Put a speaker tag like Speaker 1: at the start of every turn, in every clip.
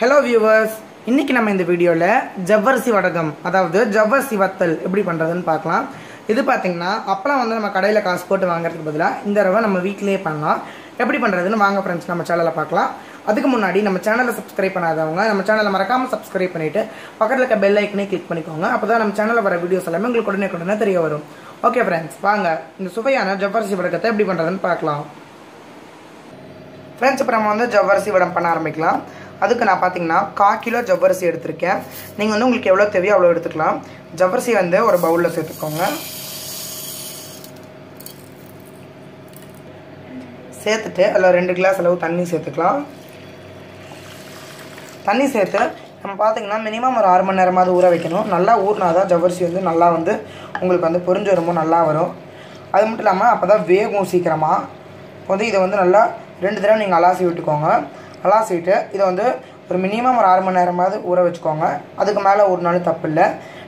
Speaker 1: Hello viewers, இன்னைக்கு நம்ம இந்த வீடியோல ஜவ்வரிசி வடகம் அதாவது ஜவ்வரிசி வத்தல் எப்படி பண்றதுன்னு பார்க்கலாம். இது பாத்தீங்கன்னா அப்பலாம் வந்து நம்ம கடையில காசு போட்டு வாங்குறதுக்கு பதிலா இந்த தடவை நம்ம வீட்லயே பண்ணலாம். எப்படி பண்றதுன்னு வாங்க फ्रेंड्स நம்ம சேனலை பார்க்கலாம். அதுக்கு முன்னாடி நம்ம சேனலை சப்ஸ்கிரைப் பண்ணாதவங்க நம்ம சேனலை மறக்காம சப்ஸ்கிரைப் பண்ணிட்டு பக்கத்துல இருக்க பெல் ஐகானை கிளிக் பண்ணிக்கோங்க. அப்பதான் நம்ம சேனல்ல வர வீடியோஸ் எல்லாமே உங்களுக்கு உடனே தெரிய வரும். ஓகே फ्रेंड्स, வாங்க இந்த சுவையான ஜவ்வரிசி வடகத்தை எப்படி பண்றதுன்னு பார்க்கலாம். फ्रेंड्स, இப்போ நம்ம வந்து ஜவ்வரிசி வடம் பண்ண ஆரம்பிக்கலாம். அதுக்கு நான் பார்த்தீங்கன்னா 1/4 கிலோ ஜவ்வரிசி எடுத்திருக்கேன். நீங்கள் வந்து உங்களுக்கு எவ்வளோ தேவையோ அவ்வளோ எடுத்துக்கலாம். ஜவ்வரிசி வந்து ஒரு பவுலில் சேர்த்துக்கோங்க. சேர்த்துட்டு அதில் 2 கிளாஸ் அளவு தண்ணி சேர்த்துக்கலாம். தண்ணி சேர்த்து நம்ம பார்த்தீங்கன்னா மினிமம் ஒரு 6 மணி நேரமாவது ஊற வைக்கணும். நல்லா ஊறினாதான் ஜவ்வரிசி வந்து நல்லா வந்து உங்களுக்கு வந்து பொரிஞ்சு வரும்போது நல்லா வரும். அது மட்டும் இல்லாமல் அப்போ தான் வேகும் சீக்கிரமாக. வந்து இதை வந்து நல்லா 2 தடவை நீங்கள் அலாசி விட்டுக்கோங்க. அலாசிட்டு இதை வந்து ஒரு மினிமம் ஒரு 6 மணி நேரமாவது ஊற வச்சுக்கோங்க. அதுக்கு மேலே ஊறினாலும் தப்பு இல்லை.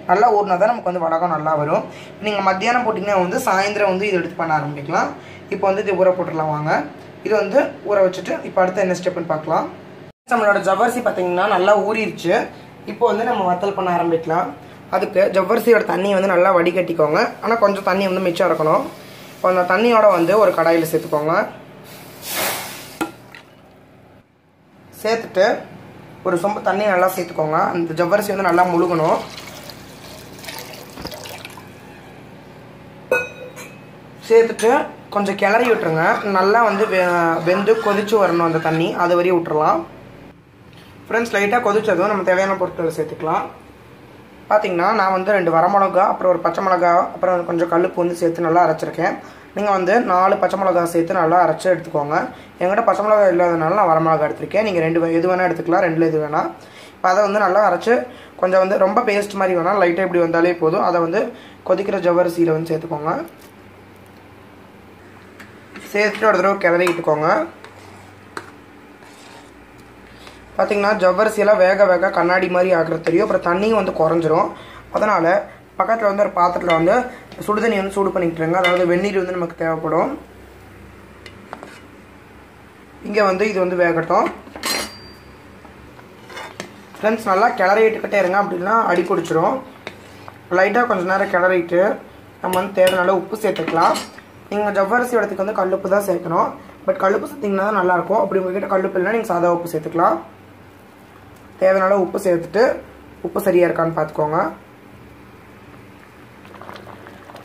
Speaker 1: நல்லா ஊறினா தான் நமக்கு வந்து வடகம் நல்லா வரும். நீங்கள் மத்தியானம் போட்டிங்கன்னா வந்து சாயந்தரம் வந்து இது எடுத்து பண்ண ஆரம்பிக்கலாம். இப்போ வந்து இது ஊற போட்டுடலாம். வாங்க இது வந்து ஊற வச்சுட்டு இப்போ அடுத்து என்ன ஸ்டெப்னு பார்க்கலாம். நம்மளோட ஜவ்வரிசி பார்த்தீங்கன்னா நல்லா ஊறிடுச்சு. இப்போ வந்து நம்ம வத்தல் பண்ண ஆரம்பிக்கலாம். அதுக்கு ஜவ்வரிசியோட தண்ணியை வந்து நல்லா வடிகட்டிக்கோங்க. ஆனால் கொஞ்சம் தண்ணி வந்து மிச்சம் இருக்கணும். இப்போ அந்த தண்ணியோட வந்து ஒரு கடாயில் சேர்த்துக்கோங்க. சேர்த்துட்டு ஒரு சொம்பு தண்ணி நல்லா சேர்த்துக்கோங்க. அந்த ஜவ்வரிசி வந்து நல்லா முழுகணும். சேர்த்துட்டு கொஞ்சம் கிளறி விட்டுருங்க. நல்லா வந்து வெந்து கொதிச்சு வரணும் அந்த தண்ணி, அது வரையும் விட்டுறலாம். ஃப்ரெண்ட்ஸ், லைட்டாக கொதிச்சதும் நம்ம தேவையான பொருட்களை சேர்த்துக்கலாம். பார்த்தீங்கன்னா நான் வந்து 2 வரமிளகா, அப்புறம் ஒரு பச்சை மிளகா, அப்புறம் கொஞ்சம் கல்லுப்பு வந்து சேர்த்து நல்லா அரைச்சிருக்கேன். நீங்கள் வந்து 4 பச்சை மிளகா சேர்த்து நல்லா அரைச்சி எடுத்துக்கோங்க. என்கிட்ட பச்சை மிளகா இல்லாதனால நான் வரமிளகா எடுத்திருக்கேன். நீங்கள் 2 எது வேணால் எடுத்துக்கலாம், 2 எது வேணால். இப்போ அதை வந்து நல்லா அரைச்சி கொஞ்சம் வந்து ரொம்ப பேஸ்ட் மாதிரி வேணால் லைட்டாக இப்படி வந்தாலே போதும். அதை வந்து கொதிக்கிற ஜவ்வரிசியில் வந்து சேர்த்துக்கோங்க. சேர்த்துட்டு ஒரு தடவை கிளறிட்டுக்கோங்க. பார்த்தீங்கன்னா ஜவ்வரிசியெல்லாம் வேக கண்ணாடி மாதிரி ஆகிறது தெரியும். அப்புறம் தண்ணியும் வந்து குறைஞ்சிரும். அதனால் பக்கத்தில் வந்து ஒரு பாத்திரத்தில் வந்து சுடுதண்ணி வந்து சூடு பண்ணிக்கிட்டுருங்க. அதாவது வெந்நீர் வந்து நமக்கு தேவைப்படும். இங்கே வந்து இது வந்து வேகட்டும். ஃப்ரெண்ட்ஸ், நல்லா கிளறிட்டுக்கிட்டே இருங்க, அப்படின்னா அடி பிடிச்சிரும். லைட்டாக கொஞ்சம் நேரம் கிளறிட்டு நம்ம வந்து தேவையான உப்பு சேர்த்துக்கலாம். நீங்கள் ஜவ்வரிசி இடத்துக்கு வந்து கல்லுப்பு தான் சேர்க்கணும். பட் கல்லுப்பு சேர்த்திங்கன்னா தான் நல்லாயிருக்கும். அப்படி உங்கள்கிட்ட கல்லுப்பு இல்லைன்னா நீங்கள் சாதா உப்பு சேர்த்துக்கலாம். தேவையான உப்பு சேர்த்துட்டு உப்பு சரியாக இருக்கான்னு பார்த்துக்கோங்க.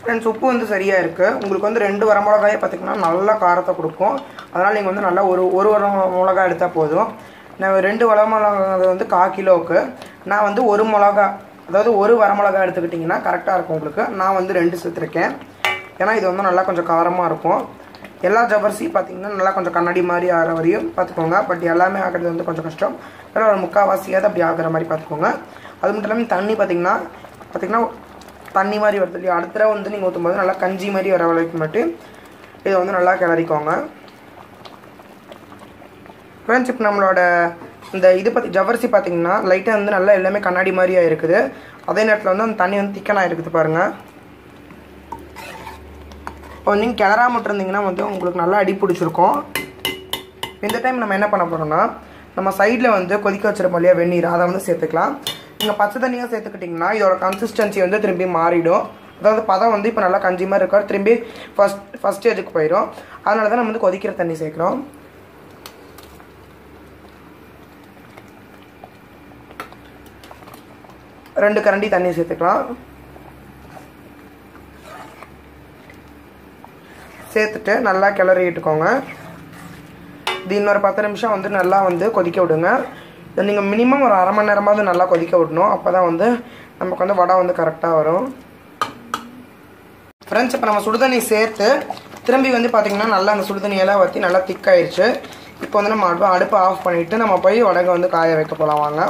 Speaker 1: ஃப்ரெண்ட்ஸ், உப்பு வந்து சரியாக இருக்குது. உங்களுக்கு வந்து 2 வரமிளகாயை பார்த்திங்கன்னா நல்லா காரத்தை கொடுக்கும். அதனால் நீங்கள் வந்து நல்லா ஒரு மிளகா எடுத்தால் போதும். நான் 2 வரமிளகா வந்து 1/4 கிலோவுக்கு நான் வந்து 1 மிளகா, அதாவது 1 வரமிளகா எடுத்துக்கிட்டிங்கன்னா கரெக்டாக இருக்கும் உங்களுக்கு. நான் வந்து 2 சேர்த்துருக்கேன். ஏன்னா இது வந்து நல்லா கொஞ்சம் காரமாக இருக்கும். எல்லா ஜவ்வரிசி பார்த்திங்கன்னா நல்லா கொஞ்சம் கண்ணாடி மாதிரி ஆகிற வரையும் பார்த்துக்கோங்க. பட் எல்லாமே ஆகிறது வந்து கொஞ்சம் கஷ்டம். அதனால் ஒரு 3/4 அப்படி ஆகிற மாதிரி பார்த்துக்கோங்க. அது மட்டும் இல்லாமல் தண்ணி பார்த்திங்கன்னா தண்ணி மாதிரி வருது இல்லையா, அடுத்த தடவை வந்து நீங்கள் ஊற்றும்போது நல்லா கஞ்சி மாதிரி வர வரைக்கும் மட்டும் இதை வந்து நல்லா கிளறிக்கோங்க. ஃப்ரெண்ட்ஸ், இப்போ நம்மளோட இந்த ஜவ்வரிசி பார்த்திங்கன்னா லைட்டாக வந்து நல்லா எல்லாமே கண்ணாடி மாதிரியாக இருக்குது. அதே நேரத்தில் வந்து அந்த தண்ணி வந்து திக்கனாக இருக்குது பாருங்கள். இப்போ நீங்கள் கிளறாம விட்டுருந்தீங்கன்னா வந்து உங்களுக்கு நல்லா அடி பிடிச்சிருக்கும். இந்த டைம் நம்ம என்ன பண்ண போகிறோம்னா, நம்ம சைடில் வந்து கொதிக்க வச்சிருப்போம் இல்லையா வெந்நீர், அதை வந்து சேர்த்துக்கலாம். நீங்கள் பச்சை தண்ணியாக சேர்த்துக்கிட்டிங்கன்னா இதோட கன்சிஸ்டன்சி வந்து திரும்பி மாறிடும். அதாவது பதம் வந்து இப்போ நல்லா கஞ்சி மாதிரி இருக்காது, திரும்பி ஃபஸ்ட் ஸ்டேஜுக்கு போயிடும். அதனால தான் நம்ம வந்து கொதிக்கிற தண்ணி சேர்க்குறோம். ரெண்டு கரண்டி தண்ணி சேர்த்துக்கலாம். சேர்த்துட்டு நல்லா கிளறி விட்டுக்கோங்க. இது இன்னொரு 10 நிமிஷம் வந்து நல்லா வந்து கொதிக்க விடுங்க. நீங்கள் மினிமம் ஒரு 1/2 மணி நேரமாவது நல்லா கொதிக்க விடணும். அப்போ தான் வந்து நமக்கு வந்து வடை வந்து கரெக்டாக வரும். ஃப்ரெண்ட்ஸ், இப்போ நம்ம சுடுதண்ணி சேர்த்து திரும்பி வந்து பார்த்திங்கன்னா நல்லா அந்த சுடுதண்ணியெல்லாம் வற்றி நல்லா திக்காயிடுச்சு. இப்போ வந்து நம்ம அடுப்பை ஆஃப் பண்ணிவிட்டு நம்ம போய் வடகை வந்து காய வைக்க போகலாம். வாங்க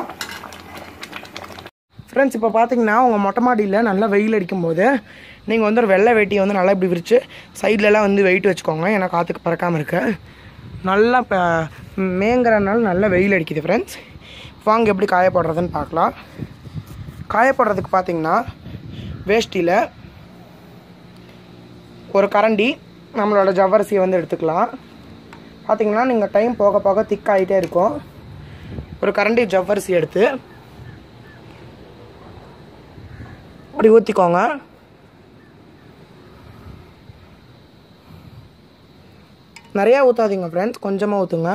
Speaker 1: ஃப்ரெண்ட்ஸ், இப்போ பார்த்தீங்கன்னா உங்கள் மொட்டை மாடியில் நல்லா வெயில் அடிக்கும்போது நீங்கள் வந்து ஒரு வெள்ளை வேட்டியை வந்து நல்லா இப்படி விரித்து சைட்லலாம் வந்து வெயிட் வச்சுக்கோங்க. ஏன்னா காற்றுக்கு பறக்காமல் இருக்க நல்லா இப்போ மேங்கிறனால நல்லா வெயில் அடிக்குது. ஃப்ரெண்ட்ஸ், வாங்க எப்படி காய போடுறதுன்னு பார்க்கலாம். காய போடுறதுக்கு பார்த்தீங்கன்னா வேஷ்டியில் ஒரு கரண்டி நம்மளோட ஜவ்வரிசியை வந்து எடுத்துக்கலாம். பார்த்தீங்கன்னா நீங்கள் டைம் போக போக திக்காகிட்டே இருக்கும். ஒரு கரண்டி ஜவ்வரிசி எடுத்து அப்படி ஊற்றிக்கோங்க. நிறையா ஊற்றாதீங்க ஃப்ரெண்ட்ஸ், கொஞ்சமாக ஊற்றுங்க.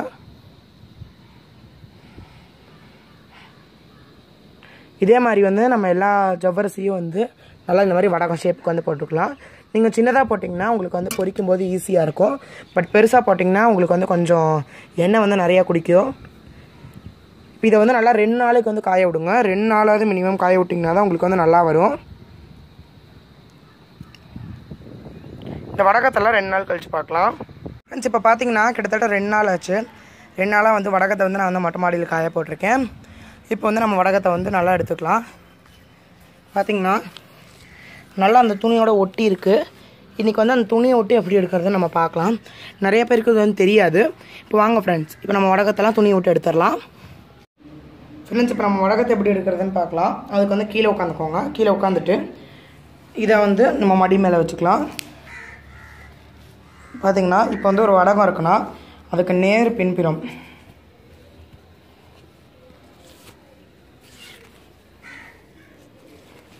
Speaker 1: இதே மாதிரி வந்து நம்ம எல்லா ஜவ்வரிசியும் வந்து நல்லா இந்த மாதிரி வடகம் ஷேப்புக்கு வந்து போட்டுக்கலாம். நீங்கள் சின்னதாக போட்டிங்கன்னா உங்களுக்கு வந்து பொரிக்கும் போது ஈஸியாக இருக்கும். பட் பெருசாக போட்டிங்கன்னா உங்களுக்கு வந்து கொஞ்சம் எண்ணெய் வந்து நிறையா குடிக்கும். இப்போ இதை வந்து நல்லா 2 நாளுக்கு வந்து காய விடுங்க. 2 நாளாவது மினிமம் காய விட்டிங்கன்னா தான் உங்களுக்கு வந்து நல்லா வரும். இந்த வடகத்தெல்லாம் 2 நாள் கழித்து பார்க்கலாம். ஃப்ரெண்ட்ஸ் இப்போ பார்த்தீங்கன்னா கிட்டத்தட்ட 2 நாள் ஆச்சு. 2 நாளாக வந்து வடகத்தை வந்து நான் வந்து மொட்டை மாடியில் காய போட்டிருக்கேன். இப்போ வந்து நம்ம வடகத்தை வந்து நல்லா எடுத்துக்கலாம். பார்த்திங்கன்னா நல்லா அந்த துணியோட ஒட்டி இருக்குது. இன்றைக்கி வந்து அந்த துணியை ஒட்டி எப்படி எடுக்கிறதுன்னு நம்ம பார்க்கலாம். நிறைய பேருக்கு இது வந்து தெரியாது. இப்போ வாங்க ஃப்ரெண்ட்ஸ், இப்போ நம்ம வடகத்தெல்லாம் துணியை விட்டு எடுத்துடலாம். ஃப்ரெண்ட்ஸ் இப்போ நம்ம வடகத்தை எப்படி எடுக்கிறதுன்னு பார்க்கலாம். அதுக்கு வந்து கீழே உட்காந்துக்கோங்க. கீழே உட்காந்துட்டு இதை வந்து நம்ம மடி மேலே வச்சுக்கலாம். பார்த்திங்கன்னா இப்போ வந்து ஒரு வடகம் இருக்குன்னா அதுக்கு நேர் பின்புறம்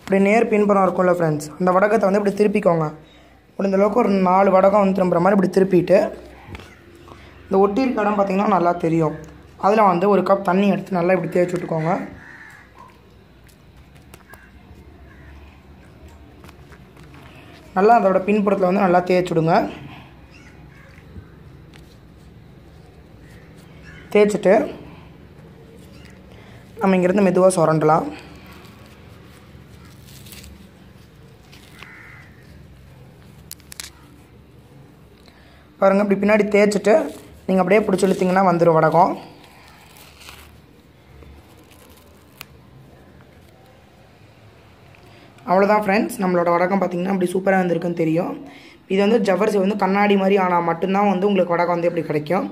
Speaker 1: இப்படி நேர் பின்புறம் இருக்கும்ல ஃப்ரெண்ட்ஸ், அந்த வடகத்தை வந்து இப்படி திருப்பிக்கோங்க. முடிந்த அளவுக்கு ஒரு 4 வடகம் வந்து திரும்புகிற மாதிரி இப்படி திருப்பிட்டு இந்த ஒட்டி இருக்க இடம் பார்த்திங்கன்னா நல்லா தெரியும். அதில் வந்து ஒரு கப் தண்ணி எடுத்து நல்லா இப்படி தேய்ச்சி விட்டுக்கோங்க. நல்லா அதோட பின்புறத்தில் வந்து நல்லா தேய்ச்சிடுங்க. தேய்ச்சிட்டு நம்ம இங்கேருந்து மெதுவாக சுரண்டலாம். பாருங்கள், இப்படி பின்னாடி தேய்ச்சிட்டு நீங்கள் அப்படியே பிடிச்சி இழுத்திங்கன்னா வந்துடும் வடகம். அவ்வளோதான் ஃப்ரெண்ட்ஸ், நம்மளோட வடகம் பார்த்திங்கன்னா அப்படி சூப்பராக வந்திருக்குன்னு தெரியும். இது வந்து ஜவ்வரிசி வந்து கண்ணாடி மாதிரி ஆனால் மட்டும்தான் வந்து உங்களுக்கு வடகம் வந்து எப்படி கிடைக்கும்.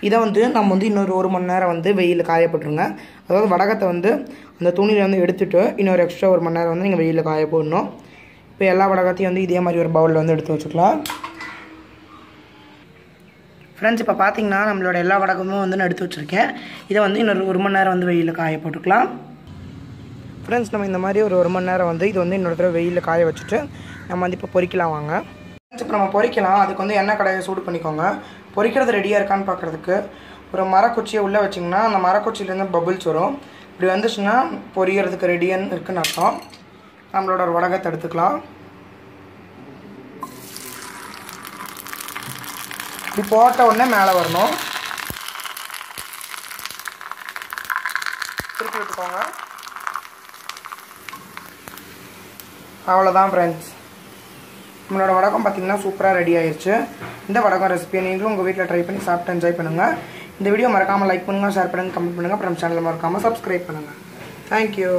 Speaker 1: இதை வந்து நம்ம வந்து இன்னொரு 1 மணி நேரம் வந்து வெயிலில் காயப்பட்டுருங்க. அதாவது வடகத்தை வந்து அந்த துணியில் வந்து எடுத்துகிட்டு இன்னொரு எக்ஸ்ட்ரா 1 மணி நேரம் வந்து நீங்கள் வெயிலில் காய போடணும். இப்போ எல்லா வடகத்தையும் வந்து இதே மாதிரி ஒரு பவுலில் வந்து எடுத்து வச்சுக்கலாம். ஃப்ரெண்ட்ஸ் இப்போ பார்த்தீங்கன்னா நம்மளோட எல்லா வடகமும் வந்து நான் எடுத்து வச்சுருக்கேன். இதை வந்து இன்னொரு 1 மணி நேரம் வந்து வெயிலில் காய போட்டுக்கலாம். ஃப்ரெண்ட்ஸ் நம்ம இந்த மாதிரி ஒரு 1 மணி நேரம் வந்து இது வந்து இன்னொரு தடவை வெயிலில் காய வச்சுட்டு நம்ம வந்து இப்போ பொரிக்கலாம் வாங்க. இப்போ நம்ம பொரிக்கலாம். அதுக்கு வந்து எண்ணெய் கடாயை சூடு பண்ணிக்கோங்க. பொரிக்கிறது ரெடியாக இருக்கான்னு பார்க்குறதுக்கு ஒரு மரக்குச்சியை உள்ளே வச்சிங்கன்னா அந்த மரக்குச்சியிலேருந்து பபுள்ஸ் வரும். இப்படி வந்துச்சுன்னா பொரிக்கிறதுக்கு ரெடியான்னு இருக்குன்னு அர்த்தம். நம்மளோட ஒரு வடகத்தை எடுத்துக்கலாம். இப்படி போட்ட உடனே மேலே வரணும். திருப்பி விட்டுக்கோங்க. அவ்வளோதான் ஃப்ரெண்ட்ஸ், நம்மளோட வடகம் பார்த்திங்கன்னா சூப்பராக ரெடி ஆயிடுச்சு. இந்த வடகம் ரெசிபியை நீங்களும் உங்கள் வீட்டில் ட்ரை பண்ணி சாப்பிட்டு என்ஜாய் பண்ணுங்கள். இந்த வீடியோ மறக்காமல் லைக் பண்ணுங்கள், ஷேர் பண்ணுங்கள், கமெண்ட் பண்ணுங்கள். அப்புறம் சேனலை மறக்காமல் சப்ஸ்கிரைப் பண்ணுங்கள். தேங்க்யூ.